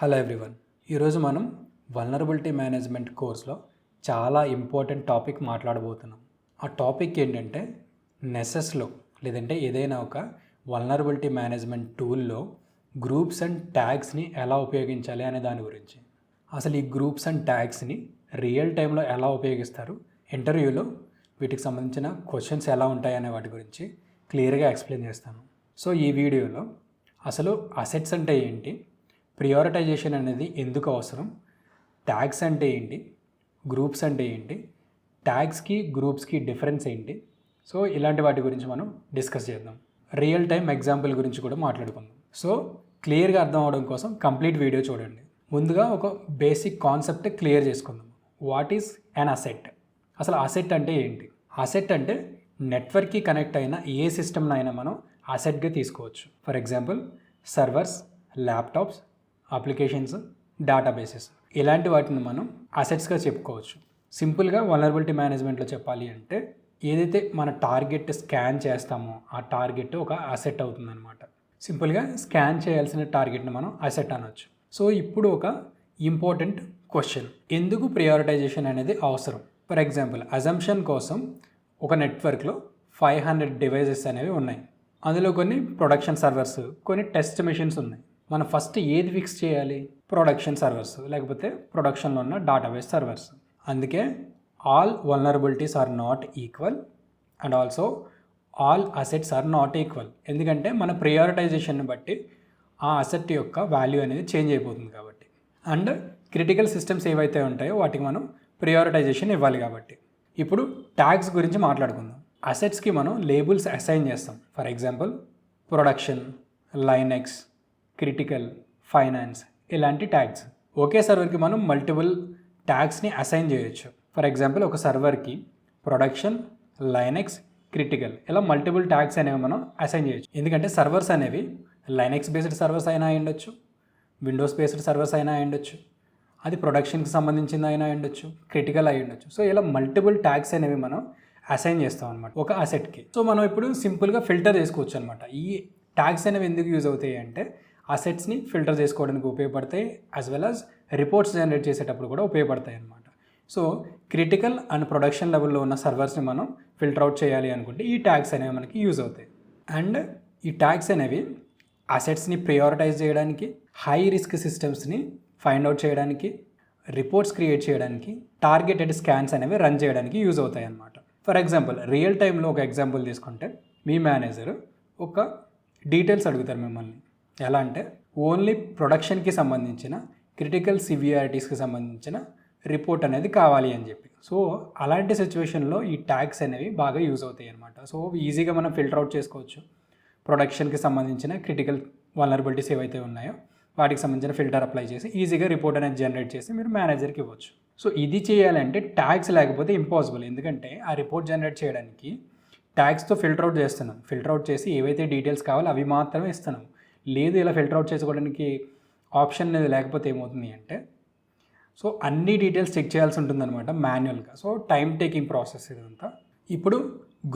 Hello everyone. ఈరోజు మనం vulnerability management కోర్స్లో చాలా ఇంపార్టెంట్ టాపిక్ మాట్లాడబోతున్నాం. ఆ టాపిక్ ఏంటంటే నెసెస్లో లేదంటే ఏదైనా ఒక వల్నరబిలిటీ మేనేజ్మెంట్ టూల్లో గ్రూప్స్ అండ్ ట్యాగ్స్ని ఎలా ఉపయోగించాలి అనే దాని గురించి. అసలు ఈ గ్రూప్స్ అండ్ ట్యాగ్స్ని రియల్ టైంలో ఎలా ఉపయోగిస్తారు, ఇంటర్వ్యూలో వీటికి సంబంధించిన క్వశ్చన్స్ ఎలా ఉంటాయి అనే వాటి గురించి క్లియర్గా ఎక్స్ప్లెయిన్ చేస్తాను. సో ఈ వీడియోలో అసలు అసెట్స్ అంటే ఏంటి, ప్రియారిటైజేషన్ అనేది ఎందుకు అవసరం, ట్యాగ్స్ అంటే ఏంటి, గ్రూప్స్ అంటే ఏంటి, ట్యాగ్స్కి గ్రూప్స్కి డిఫరెన్స్ ఏంటి, సో ఇలాంటి వాటి గురించి మనం డిస్కస్ చేద్దాం. రియల్ టైం ఎగ్జాంపుల్ గురించి కూడా మాట్లాడుకుందాం. సో క్లియర్గా అర్థం అవడం కోసం కంప్లీట్ వీడియో చూడండి. ముందుగా ఒక బేసిక్ కాన్సెప్ట్ క్లియర్ చేసుకుందాం. What is an asset? అసలు అసెట్ అంటే ఏంటి? అసెట్ అంటే నెట్వర్క్కి కనెక్ట్ అయిన ఏ సిస్టమ్నైనా మనం అసెట్గా తీసుకోవచ్చు. For example servers, laptops, applications, databases, ఇలాంటి వాటిని మనం అసెట్స్గా చెప్పుకోవచ్చు. సింపుల్గా వల్నరబిలిటీ మేనేజ్మెంట్లో చెప్పాలి అంటే ఏదైతే మన టార్గెట్ స్కాన్ చేస్తామో ఆ టార్గెట్ ఒక అసెట్ అవుతుందన్నమాట. సింపుల్గా స్కాన్ చేయాల్సిన టార్గెట్ని మనం అసెట్ అనొచ్చు. సో ఇప్పుడు ఒక ఇంపార్టెంట్ క్వశ్చన్, ఎందుకు ప్రియారిటైజేషన్ అనేది అవసరం? ఫర్ ఎగ్జాంపుల్ అజంప్షన్ కోసం ఒక నెట్వర్క్లో 500 డివైజెస్ అనేవి ఉన్నాయి. అందులో కొన్ని ప్రొడక్షన్ సర్వర్స్, కొన్ని టెస్ట్ మెషిన్స్ ఉన్నాయి. మనం ఫస్ట్ ఏది ఫిక్స్ చేయాలి? ప్రొడక్షన్ సర్వర్స్, లేకపోతే ప్రొడక్షన్లో ఉన్న డేటాబేస్ సర్వర్స్. అందుకే all vulnerabilities are not equal and also all assets are not equal. ఎందుకంటే మన ప్రియారిటైజేషన్ని బట్టి ఆ అసెట్ యొక్క వాల్యూ అనేది చేంజ్ అయిపోతుంది కాబట్టి. అండ్ క్రిటికల్ సిస్టమ్స్ ఏవైతే ఉంటాయో వాటికి మనం ప్రియారిటైజేషన్ ఇవ్వాలి కాబట్టి. ఇప్పుడు ట్యాగ్స్ గురించి మాట్లాడుకుందాం. అసెట్స్కి మనం లేబుల్స్ అసైన్ చేస్తాం. For example production, Linux, critical, finance, ఇలాంటి ట్యాగ్స్. ఒకే సర్వర్కి మనం మల్టిపుల్ ట్యాగ్స్ని అసైన్ చేయొచ్చు. ఫర్ ఎగ్జాంపుల్ ఒక సర్వర్కి ప్రొడక్షన్, లైనెక్స్, క్రిటికల్, ఇలా మల్టిపుల్ ట్యాగ్స్ అనేవి మనం అసైన్ చేయొచ్చు. ఎందుకంటే సర్వర్స్ అనేవి లైనెక్స్ బేస్డ్ సర్వర్స్ అయినా ఉండొచ్చు, విండోస్ బేస్డ్ సర్వర్స్ అయినా ఉండొచ్చు, అది ప్రొడక్షన్కి సంబంధించింది అయినా ఉండొచ్చు, క్రిటికల్ అయి ఉండొచ్చు. సో ఇలా మల్టిపుల్ ట్యాగ్స్ అనేవి మనం అసైన్ చేస్తాం అనమాట ఒక అసెట్కి. సో మనం ఇప్పుడు సింపుల్గా ఫిల్టర్ చేసుకోవచ్చు అనమాట. ఈ ట్యాగ్స్ అనేవి ఎందుకు యూజ్ అవుతాయి అంటే అసెట్స్ని ఫిల్టర్ చేసుకోవడానికి ఉపయోగపడతాయి, as well as reports generate చేసేటప్పుడు కూడా ఉపయోగపడతాయి అన్నమాట. సో క్రిటికల్ అండ్ ప్రొడక్షన్ లెవెల్లో ఉన్న సర్వర్స్ని మనం ఫిల్టర్ అవుట్ చేయాలి అనుకుంటే ఈ ట్యాగ్స్ అనేవి మనకి యూజ్ అవుతాయి. అండ్ ఈ ట్యాగ్స్ అనేవి అసెట్స్ని ప్రియారిటైజ్ చేయడానికి, హై రిస్క్ సిస్టమ్స్ని ఫైండ్ అవుట్ చేయడానికి, రిపోర్ట్స్ క్రియేట్ చేయడానికి, టార్గెటెడ్ స్కాన్స్ అనేవి రన్ చేయడానికి యూజ్ అవుతాయి అన్నమాట. ఫర్ ఎగ్జాంపుల్ రియల్ టైంలో ఒక ఎగ్జాంపుల్ తీసుకుంటే మీ మేనేజర్ ఒక డీటెయిల్స్ అడుగుతారు మిమ్మల్ని. ఎలా అంటే ఓన్లీ ప్రొడక్షన్కి సంబంధించిన క్రిటికల్ సివియారిటీస్కి సంబంధించిన రిపోర్ట్ అనేది కావాలి అని చెప్పి. సో అలాంటి సిచ్యువేషన్లో ఈ ట్యాగ్స్ అనేవి బాగా యూజ్ అవుతాయి అనమాట. సో ఈజీగా మనం ఫిల్టర్ అవుట్ చేసుకోవచ్చు. ప్రొడక్షన్కి సంబంధించిన క్రిటికల్ వల్నరబిలిటీస్ ఏవైతే ఉన్నాయో వాటికి సంబంధించిన ఫిల్టర్ అప్లై చేసి ఈజీగా రిపోర్ట్ అనేది జనరేట్ చేసి మీరు మేనేజర్కి ఇవ్వచ్చు. సో ఇది చేయాలంటే ట్యాగ్స్ లేకపోతే ఇంపాసిబుల్. ఎందుకంటే ఆ రిపోర్ట్ జనరేట్ చేయడానికి ట్యాగ్స్తో ఫిల్టర్ అవుట్ చేస్తున్నాం. ఫిల్టర్ అవుట్ చేసి ఏవైతే డీటెయిల్స్ కావాలో అవి మాత్రమే ఇస్తున్నాం. లేదు ఇలా ఫిల్టర్ అవుట్ చేసుకోవడానికి ఆప్షన్ అనేది లేకపోతే ఏమవుతుంది అంటే సో అన్ని డీటెయిల్స్ చెక్ చేయాల్సి ఉంటుందన్నమాట మాన్యువల్గా. సో టైం టేకింగ్ ప్రాసెస్ ఇదంతా. ఇప్పుడు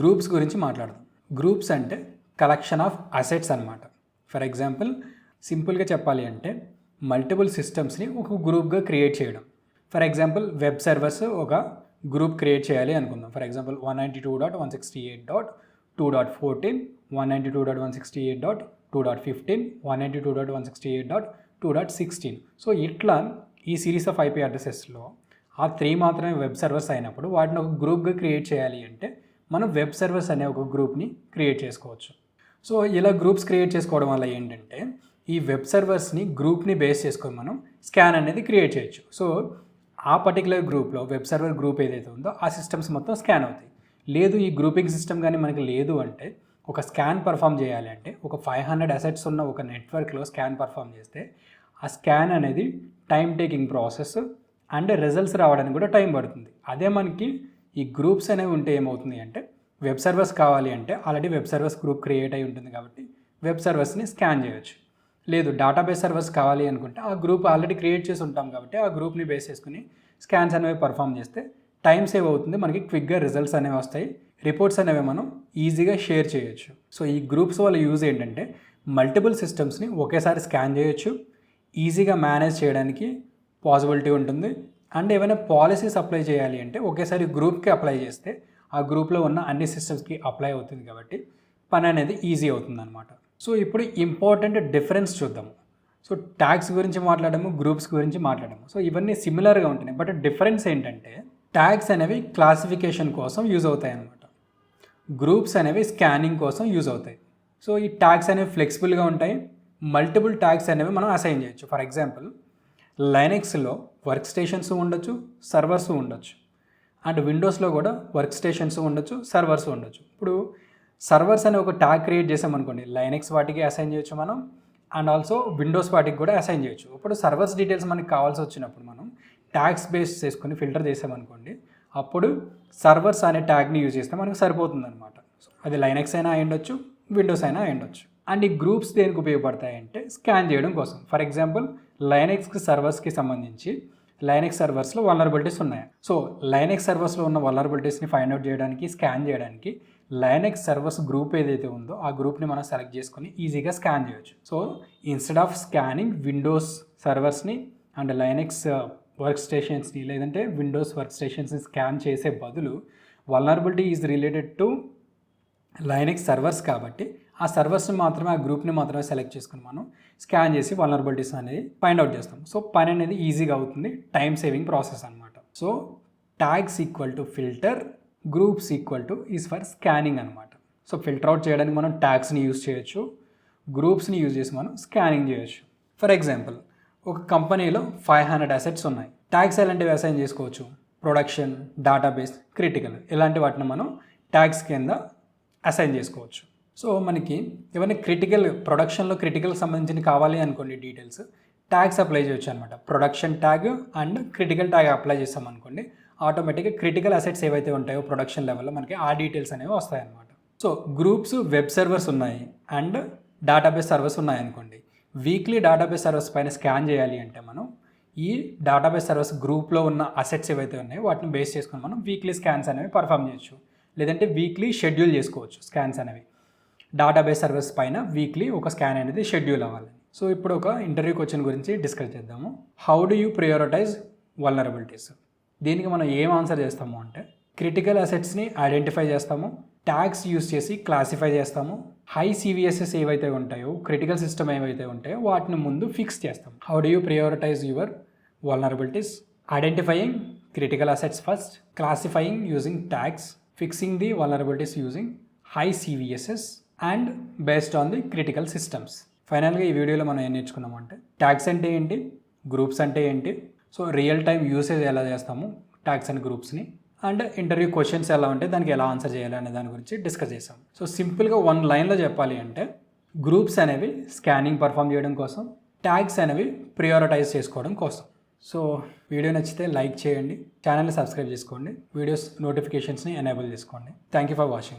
గ్రూప్స్ గురించి మాట్లాడదాం. గ్రూప్స్ అంటే కలెక్షన్ ఆఫ్ అసెట్స్ అనమాట. ఫర్ ఎగ్జాంపుల్ సింపుల్గా చెప్పాలి అంటే మల్టిపుల్ సిస్టమ్స్ని ఒక గ్రూప్గా క్రియేట్ చేయడం. ఫర్ ఎగ్జాంపుల్ వెబ్ సర్వర్స్ ఒక గ్రూప్ క్రియేట్ చేయాలి అనుకుందాం. For example 192.168.2.14, 192.168.2.15, 192.168.2.16. సో ఇట్లా ఈ సిరీస్ ఆఫ్ ఐపీ అడ్రసెస్లో ఆ 3 మాత్రమే వెబ్ సర్వర్స్ అయినప్పుడు వాటిని ఒక గ్రూప్గా క్రియేట్ చేయాలి అంటే మనం వెబ్ సర్వర్స్ అనే ఒక గ్రూప్ని క్రియేట్ చేసుకోవచ్చు. సో ఇలా గ్రూప్స్ క్రియేట్ చేసుకోవడం వల్ల ఏంటంటే ఈ వెబ్ సర్వర్స్ని గ్రూప్ని బేస్ చేసుకొని మనం స్కాన్ అనేది క్రియేట్ చేయొచ్చు. సో ఆ పర్టికులర్ గ్రూప్లో వెబ్ సర్వర్ గ్రూప్ ఏదైతే ఉందో ఆ సిస్టమ్స్ మొత్తం స్కాన్ అవుతాయి. లేదు ఈ గ్రూపింగ్ సిస్టమ్ కానీ మనకి లేదు అంటే ఒక స్కాన్ పర్ఫామ్ చేయాలి అంటే ఒక 500 అసెట్స్ ఉన్న ఒక నెట్వర్క్లో స్కాన్ పర్ఫామ్ చేస్తే ఆ స్కాన్ అనేది time taking process and results రావడానికి కూడా టైం పడుతుంది. అదే మనకి ఈ గ్రూప్స్ అనేవి ఉంటే ఏమవుతుంది అంటే వెబ్ సర్వర్స్ కావాలి అంటే already web servers group create అయి ఉంటుంది కాబట్టి వెబ్ సర్వర్స్ని స్కాన్ చేయొచ్చు. లేదు డేటాబేస్ సర్వర్స్ కావాలి అనుకుంటే ఆ గ్రూప్ ఆల్రెడీ క్రియేట్ చేసి ఉంటాం కాబట్టి ఆ గ్రూప్ని బేస్ చేసుకుని స్కాన్స్ అనేవి పర్ఫామ్ చేస్తే టైం సేవ్ అవుతుంది, మనకి క్విక్గా రిజల్ట్స్ అనేవి వస్తాయి, రిపోర్ట్స్ అనేవి మనం ఈజీగా షేర్ చేయొచ్చు. సో ఈ గ్రూప్స్ వల్ల యూజ్ ఏంటంటే మల్టిపుల్ సిస్టమ్స్ని ఒకేసారి స్కాన్ చేయొచ్చు, ఈజీగా మేనేజ్ చేయడానికి పాసిబిలిటీ ఉంటుంది. అండ్ ఏమైనా పాలసీస్ అప్లై చేయాలి అంటే ఒకేసారి గ్రూప్కి అప్లై చేస్తే ఆ గ్రూప్లో ఉన్న అన్ని సిస్టమ్స్కి అప్లై అవుతుంది కాబట్టి పని అనేది ఈజీ అవుతుంది అనమాట. సో ఇప్పుడు ఇంపార్టెంట్ డిఫరెన్స్ చూద్దాము. సో ట్యాగ్స్ గురించి మాట్లాడము, గ్రూప్స్ గురించి మాట్లాడము. సో ఇవన్నీ సిమిలర్గా ఉంటున్నాయి. బట్ డిఫరెన్స్ ఏంటంటే ట్యాగ్స్ అనేవి క్లాసిఫికేషన్ కోసం యూజ్ అవుతాయి అన్నమాట. గ్రూప్స్ అనేవి స్కానింగ్ కోసం యూజ్ అవుతాయి. సో ఈ ట్యాగ్స్ అనేవి ఫ్లెక్సిబుల్గా ఉంటాయి. మల్టిపుల్ ట్యాగ్స్ అనేవి మనం అసైన్ చేయొచ్చు. ఫర్ ఎగ్జాంపుల్ లైనక్స్లో వర్క్ స్టేషన్స్ ఉండొచ్చు, సర్వర్స్ ఉండొచ్చు. అండ్ విండోస్లో కూడా వర్క్ స్టేషన్స్ ఉండొచ్చు, సర్వర్స్ ఉండొచ్చు. ఇప్పుడు సర్వర్స్ అనే ఒక ట్యాగ్ క్రియేట్ చేసామనుకోండి, లైనక్స్ వాటికి అసైన్ చేయొచ్చు మనం, అండ్ ఆల్సో విండోస్ వాటికి కూడా అసైన్ చేయొచ్చు. ఇప్పుడు సర్వర్స్ డీటెయిల్స్ మనకి కావాల్సి వచ్చినప్పుడు మనం ట్యాగ్స్ బేస్ చేసుకొని ఫిల్టర్ చేసామనుకోండి, అప్పుడు సర్వర్స్ అనే ట్యాగ్ని యూజ్ చేస్తే మనకు సరిపోతుంది అనమాట. అది లైనక్స్ అయినా అయి ఉండొచ్చు, విండోస్ అయినా అయి ఉండొచ్చు. అండ్ ఈ గ్రూప్స్ దేనికి ఉపయోగపడతాయంటే స్కాన్ చేయడం కోసం. ఫర్ ఎగ్జాంపుల్ లైనక్స్కి సర్వర్స్కి సంబంధించి లైనక్స్ సర్వర్స్లో వల్నరబిలిటీస్ ఉన్నాయి. సో లైనక్స్ సర్వర్స్లో ఉన్న వల్నరబిలిటీస్ని ఫైండ్ అవుట్ చేయడానికి, స్కాన్ చేయడానికి లైనక్స్ సర్వర్స్ గ్రూప్ ఏదైతే ఉందో ఆ గ్రూప్ని మనం సెలెక్ట్ చేసుకొని ఈజీగా స్కాన్ చేయొచ్చు. So instead of scanning Windows సర్వర్స్ని అండ్ లైనక్స్ వర్క్ స్టేషన్స్ని లేదంటే విండోస్ వర్క్ స్టేషన్స్ని స్కాన్ చేసే బదులు vulnerability is related to Linux servers కాబట్టి ఆ సర్వర్స్ని మాత్రమే, ఆ గ్రూప్ని మాత్రమే సెలెక్ట్ చేసుకుని మనం స్కాన్ చేసి వల్నరబిలిటీస్ అనేది ఫైండ్ అవుట్ చేస్తాం. సో పని అనేది ఈజీగా అవుతుంది, టైం సేవింగ్ ప్రాసెస్ అనమాట. So tags equal to filter, groups equal to is for scanning అనమాట. సో ఫిల్టర్ అవుట్ చేయడానికి మనం ట్యాగ్స్ని యూజ్ చేయొచ్చు, గ్రూప్స్ని యూజ్ చేసి మనం స్కానింగ్ చేయొచ్చు. ఫర్ ఎగ్జాంపుల్ ఒక కంపెనీలో 500 అసెట్స్ ఉన్నాయి. ట్యాగ్స్ ఎలాంటివి అసైన్ చేసుకోవచ్చు? ప్రొడక్షన్, డేటాబేస్, క్రిటికల్, ఇలాంటి వాటిని మనం ట్యాగ్స్ కింద అసైన్ చేసుకోవచ్చు. సో మనకి ఏమైనా క్రిటికల్ ప్రొడక్షన్లో క్రిటికల్కి సంబంధించిన కావాలి అనుకోండి డీటెయిల్స్, ట్యాగ్స్ అప్లై చేయొచ్చు అనమాట. Production tag and critical tag apply చేస్తాం అనుకోండి, ఆటోమేటిక్గా క్రిటికల్ అసెట్స్ ఏవైతే ఉంటాయో ప్రొడక్షన్ లెవెల్లో మనకి ఆ డీటెయిల్స్ అనేవి వస్తాయన్నమాట. సో గ్రూప్స్ వెబ్ సర్వర్స్ ఉన్నాయి అండ్ డేటాబేస్ సర్వర్స్ ఉన్నాయి అనుకోండి. వీక్లీ డేటాబేస్ సర్వర్స్ పైన స్కాన్ చేయాలి అంటే మనం ఈ డేటాబేస్ సర్వర్స్ గ్రూప్లో ఉన్న అసెట్స్ ఏవైతే ఉన్నాయో వాటిని బేస్ చేసుకొని మనం వీక్లీ స్కాన్స్ అనేవి పర్ఫామ్ చేయొచ్చు. లేదంటే వీక్లీ షెడ్యూల్ చేసుకోవచ్చు స్కాన్స్ అనేవి. డేటాబేస్ సర్వర్స్ పైన వీక్లీ ఒక స్కాన్ అనేది షెడ్యూల్ అవ్వాలి. సో ఇప్పుడు ఒక ఇంటర్వ్యూ క్వశ్చన్ గురించి డిస్కస్ చేద్దాము. How do you prioritise vulnerabilities? దీనికి మనం ఏం ఆన్సర్ చేస్తాము అంటే క్రిటికల్ అసెట్స్ని ఐడెంటిఫై చేస్తాము, ట్యాగ్స్ యూస్ చేసి క్లాసిఫై చేస్తాము, హై సివిఎస్ఎస్ ఏవైతే ఉంటాయో, క్రిటికల్ సిస్టమ్ ఏవైతే ఉంటాయో వాటిని ముందు ఫిక్స్ చేస్తాం. How do you prioritise your vulnerabilities? Identifying critical assets first, classifying using tags, fixing the vulnerabilities using high CVSS and based on the critical systems. ఫైనల్గా ఈ వీడియోలో మనం ఏం నేర్చుకున్నామంటే ట్యాగ్స్ అంటే ఏంటి, గ్రూప్స్ అంటే ఏంటి, సో రియల్ టైం యూసేజ్ ఎలా చేస్తాము ట్యాగ్స్ అండ్ గ్రూప్స్ని, అండ్ ఇంటర్వ్యూ క్వశ్చన్స్ ఎలా ఉంటే దానికి ఎలా ఆన్సర్ చేయాలి అనే దాని గురించి డిస్కస్ చేసాం. సో సింపుల్గా వన్ లైన్లో చెప్పాలి అంటే గ్రూప్స్ అనేవి స్కానింగ్ పర్ఫామ్ చేయడం కోసం, ట్యాగ్స్ అనేవి ప్రియారిటైజ్ చేసుకోవడం కోసం. సో వీడియో నచ్చితే లైక్ చేయండి, ఛానల్ని సబ్స్క్రైబ్ చేసుకోండి, వీడియోస్ నోటిఫికేషన్స్ని ఎనేబుల్ చేసుకోండి. Thank you for watching.